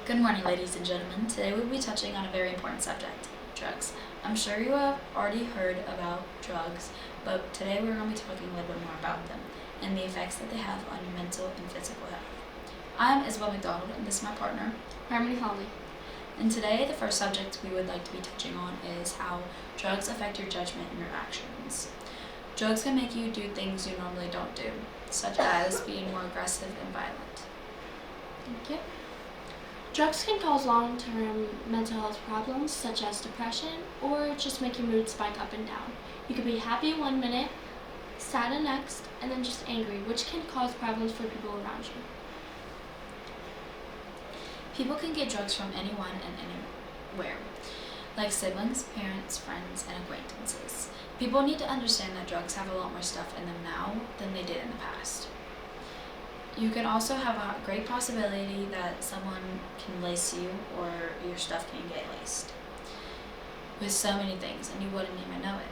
Good morning, ladies and gentlemen. Today we'll be touching on a very important subject, drugs. I'm sure you have already heard about drugs, but today we're going to be talking a little bit more about them and the effects that they have on your mental and physical health. I'm Isabelle McDonald, and this is my partner, Hawley. And today the first subject we would like to be touching on is how drugs affect your judgment and your actions. Drugs can make you do things you normally don't do, such as being more aggressive and violent. Thank you. Drugs can cause long-term mental health problems such as depression or just make your mood spike up and down. You could be happy one minute, sad the next, and then just angry, which can cause problems for people around you. People can get drugs from anyone and anywhere, like siblings, parents, friends, and acquaintances. People need to understand that drugs have a lot more stuff in them now than they did in the past. You can also have a great possibility that someone can lace you or your stuff can get laced with so many things and you wouldn't even know it.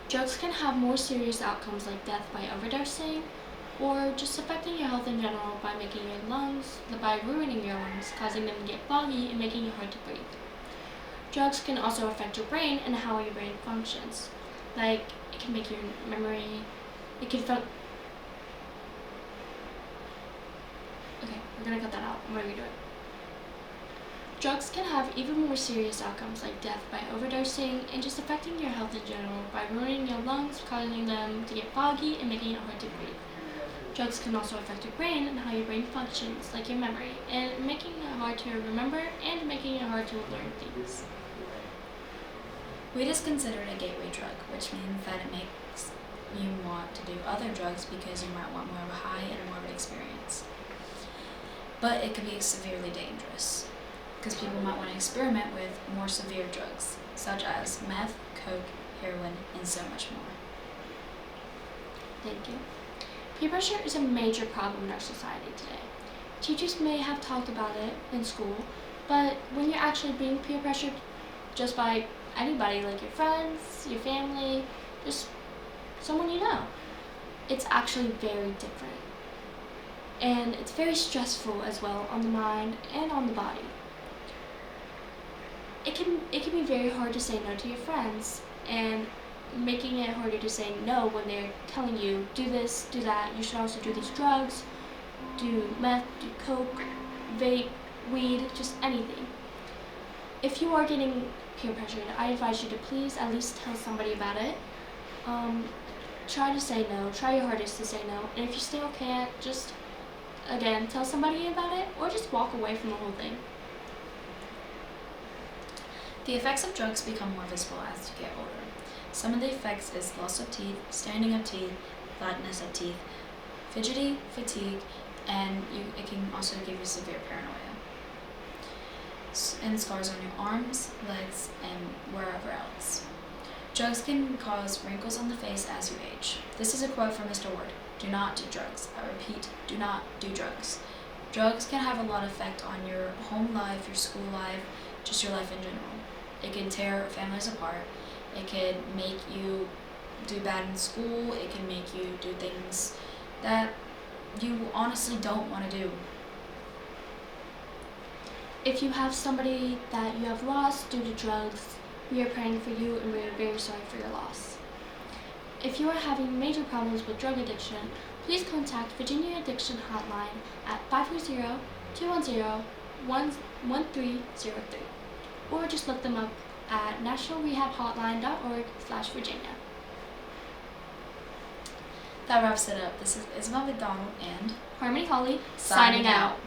Drugs can have more serious outcomes like death by overdosing or just affecting your health in general by ruining your lungs, causing them to get foggy and making it hard to breathe. Drugs can also affect your brain and how your brain functions. Like, it can make your memory, Okay, we're gonna cut that out. I'm gonna redo it. Drugs can have even more serious outcomes like death by overdosing and just affecting your health in general by ruining your lungs, causing them to get foggy and making it hard to breathe. Drugs can also affect your brain and how your brain functions, like your memory, and making it hard to remember and making it hard to learn things. Weed is considered a gateway drug, which means that it makes you want to do other drugs because you might want more of a high and more of an experience. But it could be severely dangerous because people might want to experiment with more severe drugs, such as meth, coke, heroin, and so much more. Thank you. Peer pressure is a major problem in our society today. Teachers may have talked about it in school, but when you're actually being peer pressured just by anybody, like your friends, your family, just someone you know, it's actually very different. And it's very stressful as well on the mind and on the body. It can be very hard to say no to your friends, and making it harder to say no when they're telling you, do this, do that, you should also do these drugs, do meth, do coke, vape, weed, just anything. If you are getting peer pressured, I advise you to please at least tell somebody about it. Try to say no, try your hardest to say no, and if you still can't, just, again, tell somebody about it, or just walk away from the whole thing. The effects of drugs become more visible as you get older. Some of the effects is loss of teeth, standing of teeth, flatness of teeth, fidgety, fatigue, and it can also give you severe paranoia. And scars on your arms, legs, and wherever else. Drugs can cause wrinkles on the face as you age. This is a quote from Mr. Ward. Do not do drugs. I repeat, do not do drugs. Drugs can have a lot of effect on your home life, your school life, just your life in general. It can tear families apart. It can make you do bad in school. It can make you do things that you honestly don't want to do. If you have somebody that you have lost due to drugs, we are praying for you and we are very sorry for your loss. If you are having major problems with drug addiction, please contact Virginia Addiction Hotline at 530-210-1303 or just look them up at nationalrehabhotline.org/Virginia. That wraps it up. This is Isabelle McDonald and Hawley signing out.